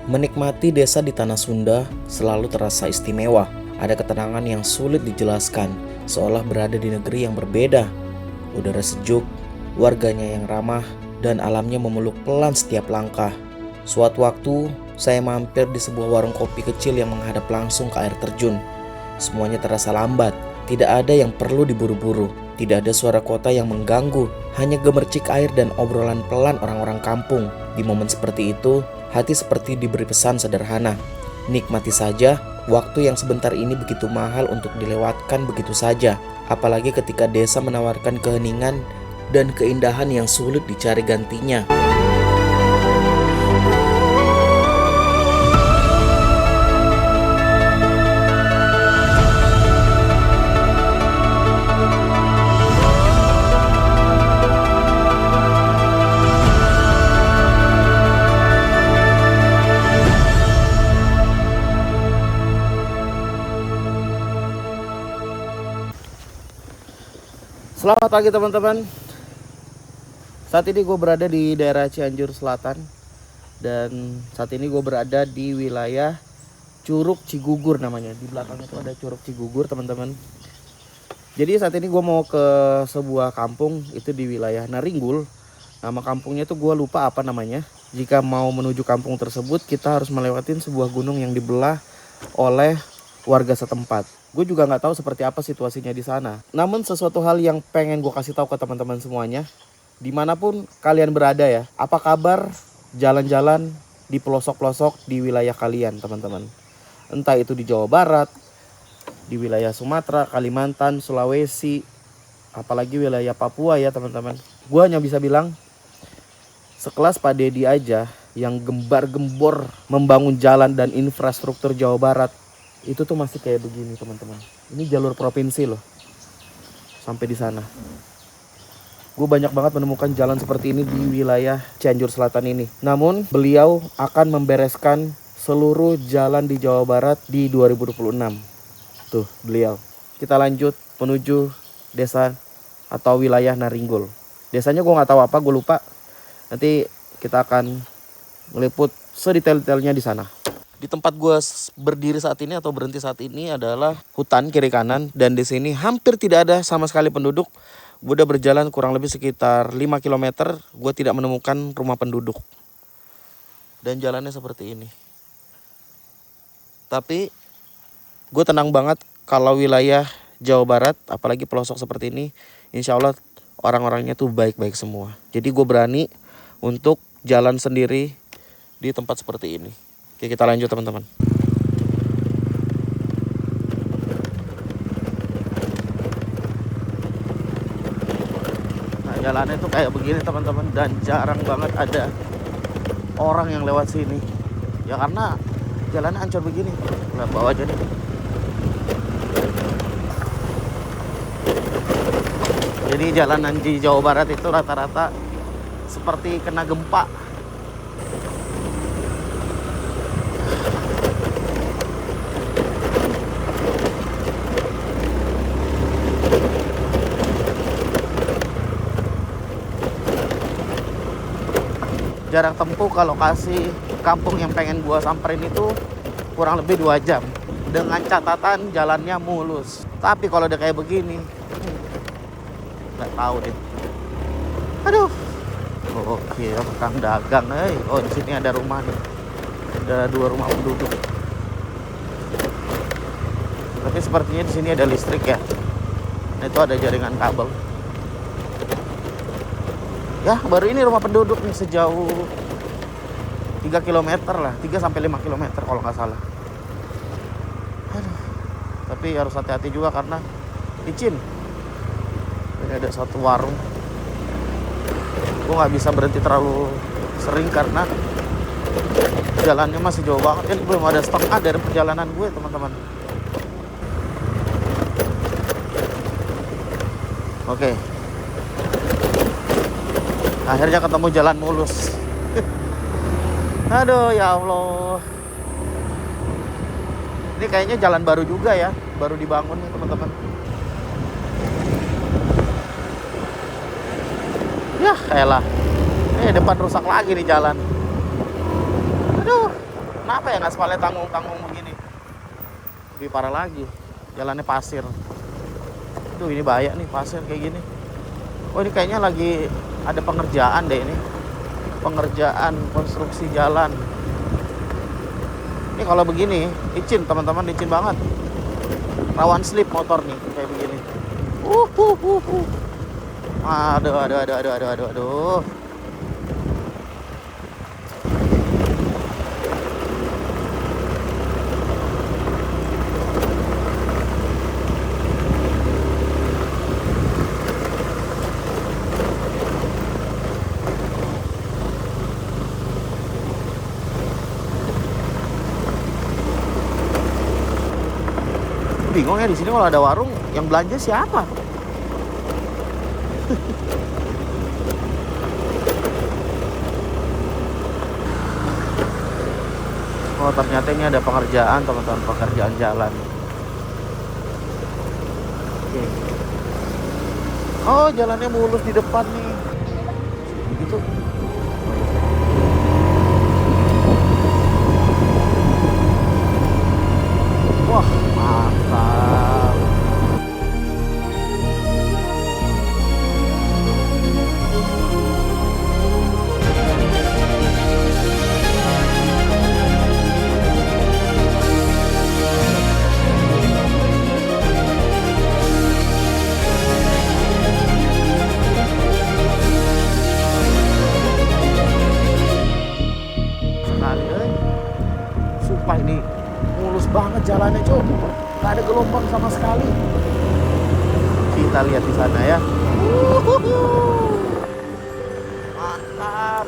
Menikmati desa di tanah Sunda selalu terasa istimewa. Ada ketenangan yang sulit dijelaskan, seolah berada di negeri yang berbeda. Udara sejuk, warganya yang ramah, dan alamnya memeluk pelan setiap langkah. Suatu waktu, saya mampir di sebuah warung kopi kecil yang menghadap langsung ke air terjun. Semuanya terasa lambat, tidak ada yang perlu diburu-buru. Tidak ada suara kota yang mengganggu, hanya gemercik air dan obrolan pelan orang-orang kampung. Di momen seperti itu, hati seperti diberi pesan sederhana. Nikmati saja, waktu yang sebentar ini begitu mahal untuk dilewatkan begitu saja. Apalagi ketika desa menawarkan keheningan dan keindahan yang sulit dicari gantinya. Selamat pagi teman-teman. Saat ini gue berada di daerah Cianjur Selatan. Dan saat ini gue berada di wilayah Curug Cigugur namanya. Di belakang itu ada Curug Cigugur teman-teman. Jadi saat ini gue mau ke sebuah kampung. Itu di wilayah Naringgul. Nama kampungnya itu gue lupa apa namanya. Jika mau menuju kampung tersebut, kita harus melewati sebuah gunung yang dibelah oleh warga setempat. Gue juga nggak tahu seperti apa situasinya di sana. Namun sesuatu hal yang pengen gue kasih tahu ke teman-teman semuanya, dimanapun kalian berada ya, apa kabar jalan-jalan di pelosok-pelosok di wilayah kalian teman-teman. Entah itu di Jawa Barat, di wilayah Sumatera, Kalimantan, Sulawesi, apalagi wilayah Papua ya teman-teman. Gue hanya bisa bilang, sekelas Pak Deddy aja yang gembar-gembor membangun jalan dan infrastruktur Jawa Barat, itu tuh masih kayak begini teman-teman. Ini jalur provinsi loh, sampai di sana. Gue banyak banget menemukan jalan seperti ini di wilayah Cianjur Selatan ini. Namun beliau akan membereskan seluruh jalan di Jawa Barat di 2026. Tuh beliau. Kita lanjut menuju desa atau wilayah Naringgul. Desanya gue nggak tahu apa, gue lupa. Nanti kita akan meliput sedetail-detailnya di sana. Di tempat gue berdiri saat ini atau berhenti saat ini adalah hutan kiri kanan, dan di sini hampir tidak ada sama sekali penduduk. Gue udah berjalan kurang lebih sekitar 5 km, gue tidak menemukan rumah penduduk. Dan jalannya seperti ini. Tapi gue tenang banget kalau wilayah Jawa Barat, apalagi pelosok seperti ini, insya Allah orang-orangnya tuh baik-baik semua. Jadi gue berani untuk jalan sendiri di tempat seperti ini. Oke, kita lanjut teman-teman. Nah, jalannya tuh kayak begini teman-teman, dan jarang banget ada orang yang lewat sini. Ya karena jalannya hancur begini. Lihat bawah aja nih. Jadi jalanan di Jawa Barat itu rata-rata seperti kena gempa. Jarak tempuh ke lokasi kampung yang pengen gua samperin itu kurang lebih 2 jam. Dengan catatan jalannya mulus. Tapi kalau udah kayak begini, nggak tahu deh. Aduh. Oke, tukang dagang. Oh, di sini ada rumah nih. Ada 2 rumah penduduk. Tapi sepertinya di sini ada listrik ya. Nah, itu ada jaringan kabel. Ya, baru ini rumah penduduk nih sejauh 3 km lah, 3-5 km kalau nggak salah. Aduh. Tapi harus hati-hati juga karena licin. Ini ada satu warung. Gue nggak bisa berhenti terlalu sering karena jalannya masih jauh banget. Ini belum ada setengah dari perjalanan gue teman-teman. Oke. Akhirnya ketemu jalan mulus. Aduh ya Allah. Ini kayaknya jalan baru juga ya, baru dibangun nih teman-teman. Ya elah. Depan rusak lagi nih jalan. Aduh. Kenapa ya ngaspalnya tanggung-tanggung begini? Lebih parah lagi, jalannya pasir. Aduh, ini bahaya nih pasir kayak gini. Oh, ini kayaknya lagi ada pengerjaan deh ini. Pengerjaan konstruksi jalan. Ini kalau begini, licin teman-teman, licin banget. Rawan slip motor nih kayak begini. Aduh. Bingung ya di sini kalau ada warung yang belanja siapa? Oh, ternyata ini ada pengerjaan teman-teman, pekerjaan jalan. Oke. Oh, jalannya mulus di depan nih. Gitu. Wah, mantap. Sumpah ini mulus banget jalannya, Cok. Gak ada gelombang sama sekali. Kita lihat di sana ya. Mantap.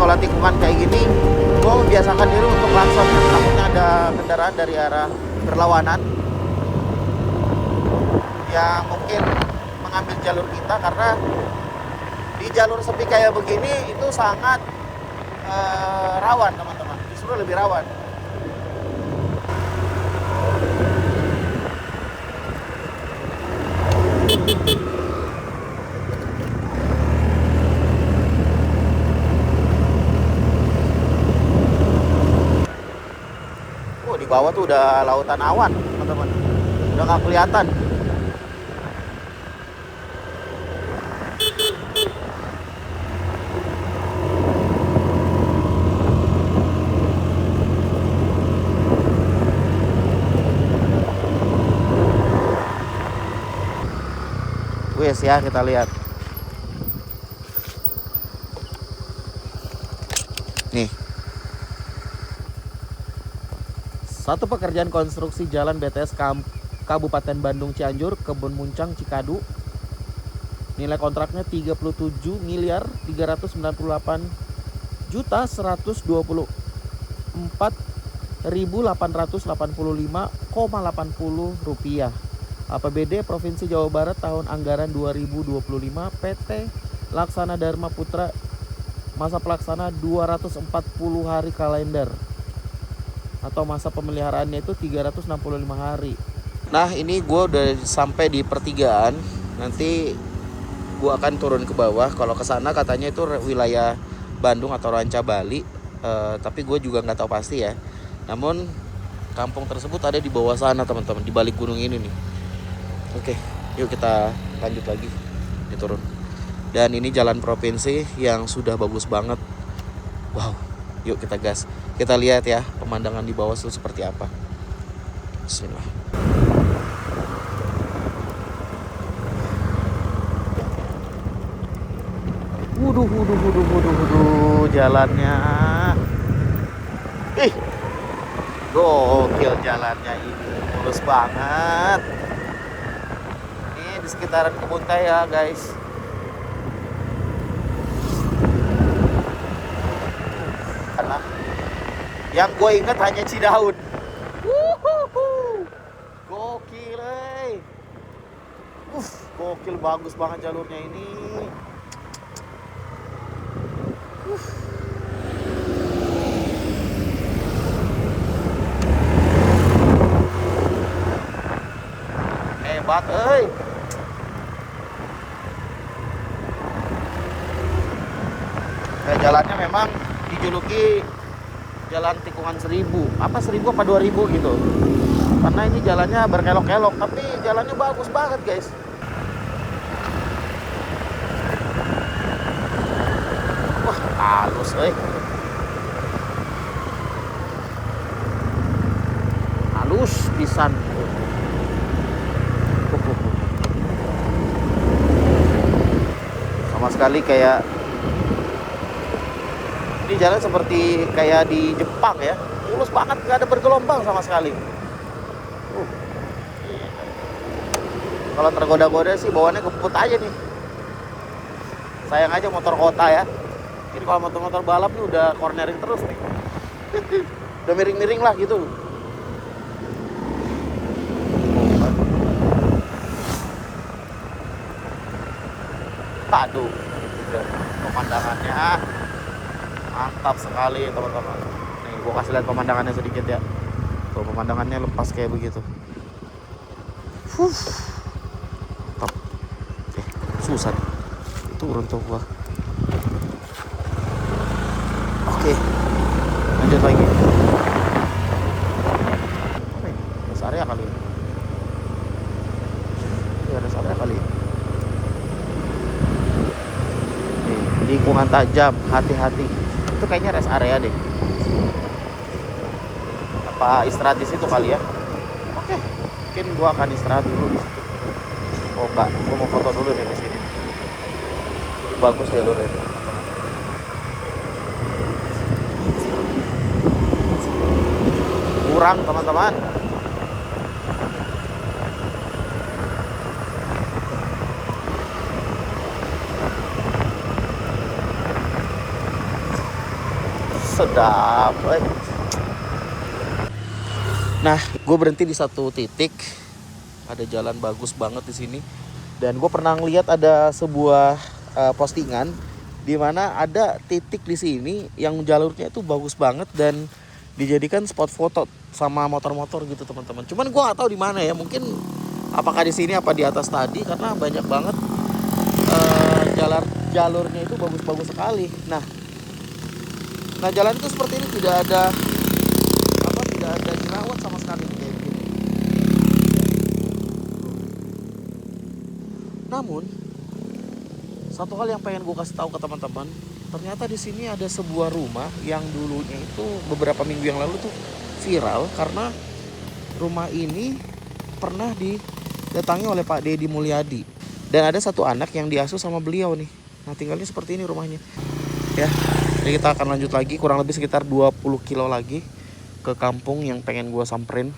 Kalau tikungan kayak gini, gue membiasakan diri untuk klakson. Takutnya ada kendaraan dari arah berlawanan yang mungkin mengambil jalur kita, karena di jalur sepi kayak begini itu sangat rawan teman-teman, justru lebih rawan. Di bawah tuh udah lautan awan teman-teman, udah nggak kelihatan. Wes ya, kita lihat nih. Satu pekerjaan konstruksi jalan BTS Kabupaten Bandung Cianjur, Kebun Muncang, Cikadu. Nilai kontraknya 37.384.885,80 rupiah. APBD Provinsi Jawa Barat tahun anggaran 2025 PT Laksana Dharma Putra, masa pelaksana 240 hari kalender, atau masa pemeliharaannya itu 365 hari. Nah, ini gue udah sampai di pertigaan. Nanti gue akan turun ke bawah. Kalau ke sana katanya itu wilayah Bandung atau Ranca Bali, tapi gue juga nggak tahu pasti ya. Namun kampung tersebut ada di bawah sana teman-teman, di balik gunung ini nih. Oke, yuk kita lanjut lagi, diturun. Dan ini jalan provinsi yang sudah bagus banget. Wow, yuk kita gas. Kita lihat ya pemandangan di bawah itu seperti apa. Bismillah. Wuduh, jalannya. Ih, gokil jalannya ini, mulus banget. Ini di sekitaran kebun teh ya guys. Karena yang gue ingat hanya Cidaun. Gokil, gokil, bagus banget jalurnya ini. Hebat, jalannya memang dijuluki jalan tikungan 1000. Apa 1000 apa 2000 gitu. Karena ini jalannya berkelok-kelok, tapi jalannya bagus banget, guys. Wah, halus, halus pisan. Sama sekali kayak ini jalan seperti kayak di Jepang ya, mulus banget, nggak ada bergelombang sama sekali. Kalau tergoda-goda sih bawaannya kebut aja nih. Sayang aja motor kota ya. Ini kalau motor-motor balap nih udah cornering terus nih. Udah miring-miring lah gitu. Aduh, pemandangannya mantap sekali teman-teman. Nih gua kasih lihat pemandangannya sedikit ya. Tuh pemandangannya lepas kayak begitu. Mantap. Susah nih. Turun tuh gua. Oke, lanjut lagi. Rest area kali ya. Ya rest area kali ya. Nih, tikungan tajam, hati-hati. Itu kayaknya rest area deh. Apa istirahat di situ kali ya? Oke, mungkin gua akan istirahat dulu di situ. Oh enggak, gua mau foto dulu nih di sini. Bagus ya lur ini. Kurang teman-teman. Sedap, Nah, gue berhenti di satu titik. Ada jalan bagus banget di sini. Dan gue pernah ngeliat ada sebuah postingan di mana ada titik di sini yang jalurnya itu bagus banget dan dijadikan spot foto sama motor-motor gitu teman-teman. Cuman gue nggak tahu di mana ya. Mungkin apakah di sini apa di atas tadi karena banyak banget jalurnya itu bagus-bagus sekali. Nah jalan itu seperti ini, tidak ada jerawat sama sekali kayak gini. Namun satu hal yang pengen gue kasih tahu ke teman-teman, ternyata di sini ada sebuah rumah yang dulunya itu beberapa minggu yang lalu tuh viral karena rumah ini pernah didatangi oleh Pak Deddy Mulyadi dan ada satu anak yang diasuh sama beliau nih. Nah tinggalnya seperti ini rumahnya ya. Jadi kita akan lanjut lagi kurang lebih sekitar 20 kilo lagi ke kampung yang pengen gue samperin,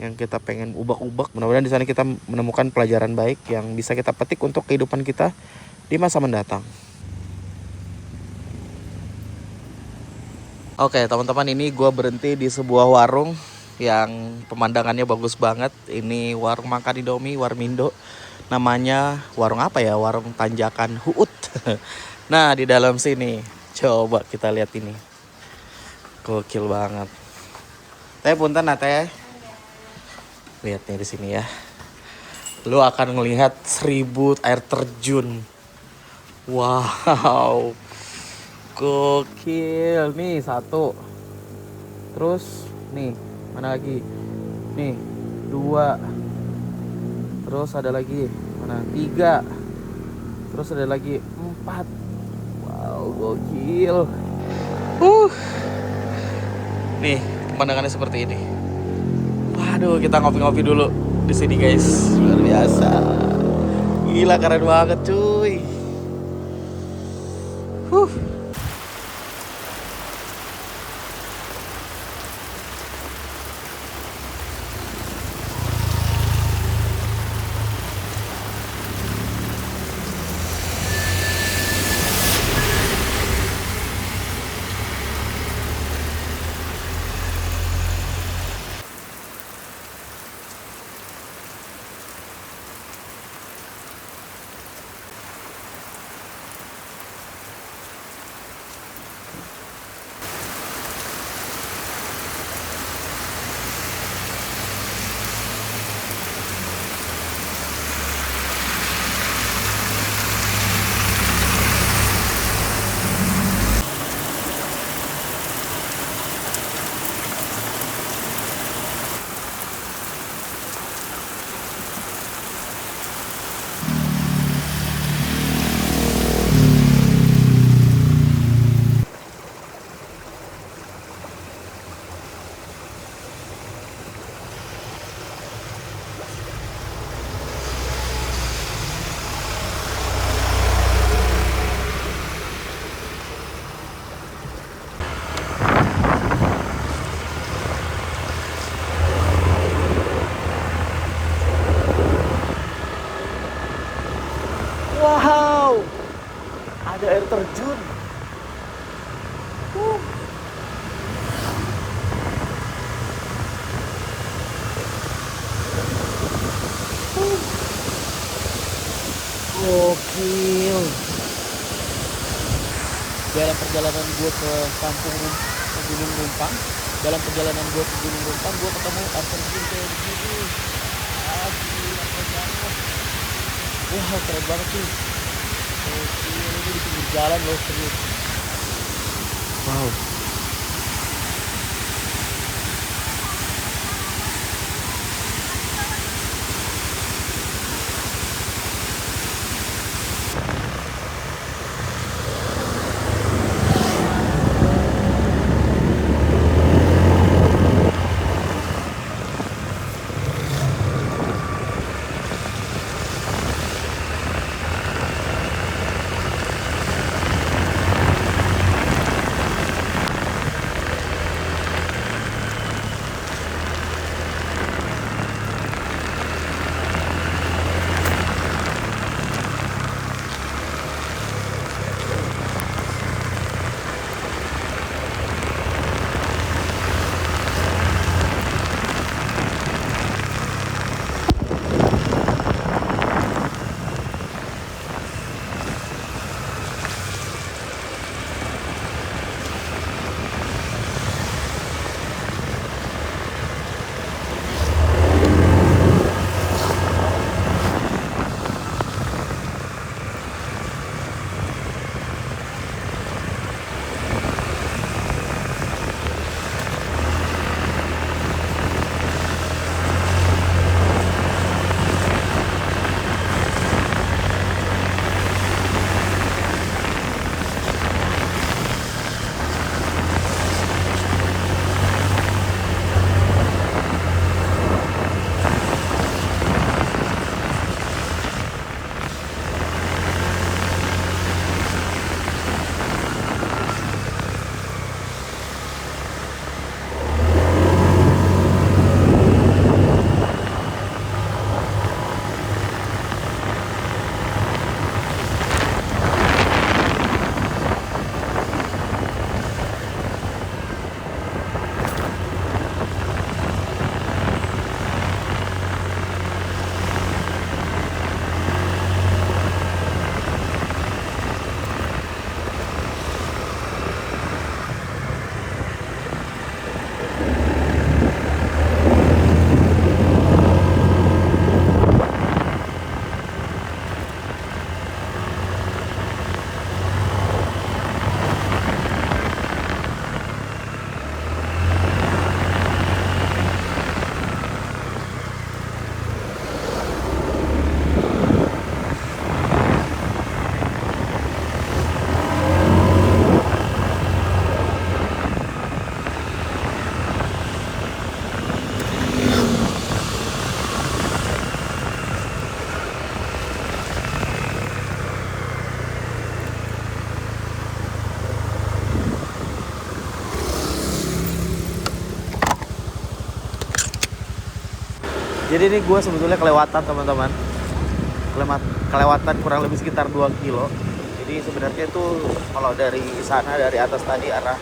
yang kita pengen ubak-ubak. Mudah-mudahan di sana kita menemukan pelajaran baik yang bisa kita petik untuk kehidupan kita di masa mendatang. Oke teman-teman, ini gue berhenti di sebuah warung yang pemandangannya bagus banget. Ini warung makan Indomie, Warmindo. Namanya warung apa ya? Warung Tanjakan Huut. Nah di dalam sini coba kita lihat ini. Gokil banget. Teh punten teh. Lihat nih di sini ya. Lu akan melihat 1000 air terjun. Wow. Gokil. Nih satu. Terus nih, mana lagi? Nih, 2. Terus ada lagi. Mana? 3. Terus ada lagi 4. Wow, gokil. Nih, pemandangannya seperti ini. Waduh, kita ngopi-ngopi dulu di sini, guys. Luar biasa. Gila, keren banget, cuy. Huh. Wow, ada air terjun. Uh. Gokil. Dalam perjalanan gue ke ke Gunung Rumpang, dalam perjalanan gue ke Gunung Rumpang, gue ketemu air terjun kayak begini. Ah, gila, keren banget. Wah, keren banget sih. Gokil, ini di pinggir jalan loh, serius. Wow. Jadi ini gue sebetulnya kelewatan teman-teman. Kelewatan kurang lebih sekitar 2 kilo. Jadi sebenarnya itu kalau dari sana, dari atas tadi arah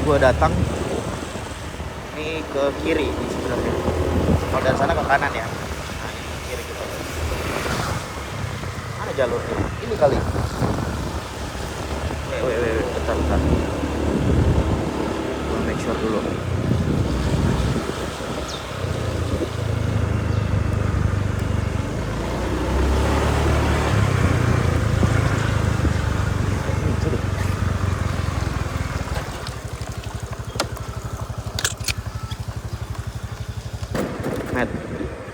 gue datang ini ke kiri ini sebenarnya. Kalau dari sana ke kanan ya. Nah ini ke kiri gitu. Mana jalurnya? Ini kali. Bentar. Gue make sure dulu.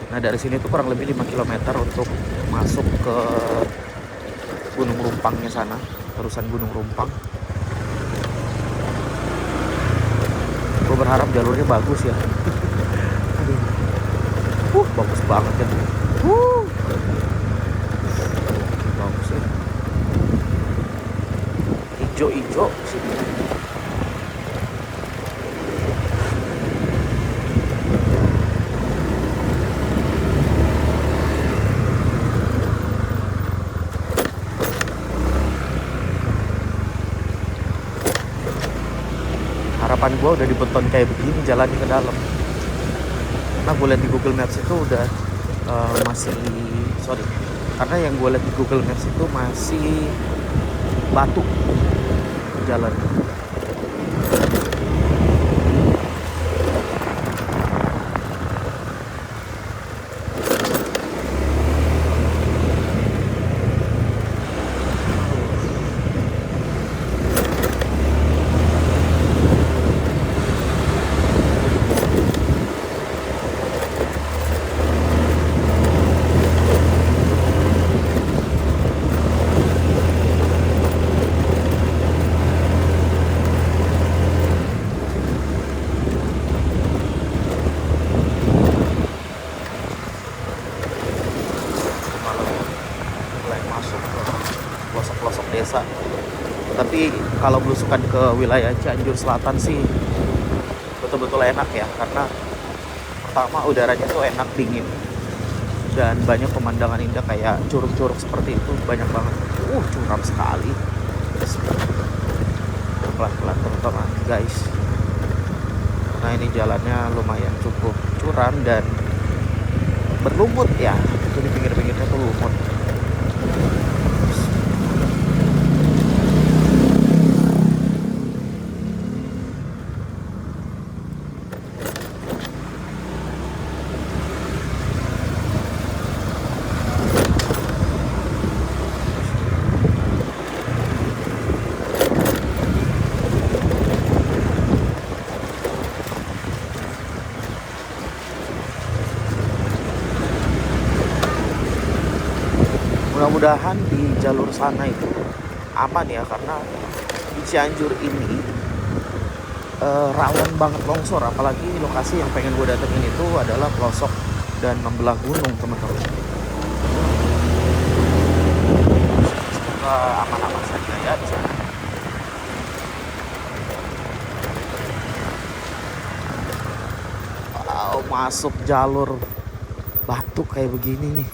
Nah dari sini tuh kurang lebih 5 km untuk masuk ke Gunung Rumpangnya sana, terusan Gunung Rumpang. Gue berharap jalurnya bagus ya. Bagus banget ya. Bagus ya. Ijo sini. Harapan gue udah dibeton kayak begini jalannya ke dalam. Karena gue lihat di Google Maps itu udah karena yang gue lihat di Google Maps itu masih batu jalan. Pelosok-pelosok desa. Tapi kalau belusukan ke wilayah Cianjur Selatan sih betul-betul enak ya, karena pertama udaranya tuh enak, dingin, dan banyak pemandangan indah kayak curug-curug seperti itu, banyak banget. Curam sekali. Pelan-pelan teman-teman guys, karena ini jalannya lumayan cukup curam dan berlumut ya, itu di pinggir-pinggirnya tuh lumut. Mudah-mudahan di jalur sana itu aman ya, karena di Cianjur ini rawan banget longsor, apalagi lokasi yang pengen gue datengin itu adalah pelosok dan membelah gunung teman-teman. Semoga aman-aman saja ya di sana. Masuk jalur batu kayak begini nih.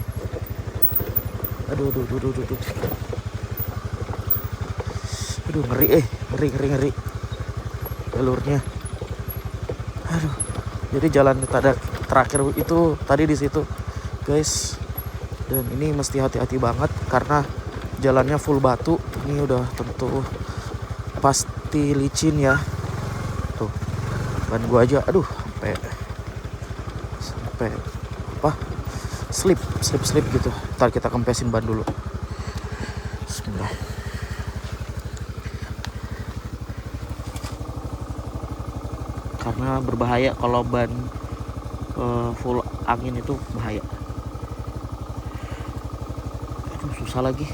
Aduh, ngeri jalurnya. Aduh, jadi jalan terakhir itu tadi di situ guys, dan ini mesti hati-hati banget karena jalannya full batu. Ini udah tentu pasti licin ya. Tuh, ban gua aja, aduh, sampai apa? Slip gitu. Ntar kita kempesin ban dulu. Bismillah. Karena berbahaya kalau ban full angin itu bahaya. Aduh, susah lagi.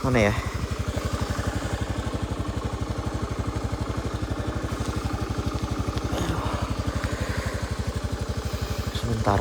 Mana ya? Sebentar.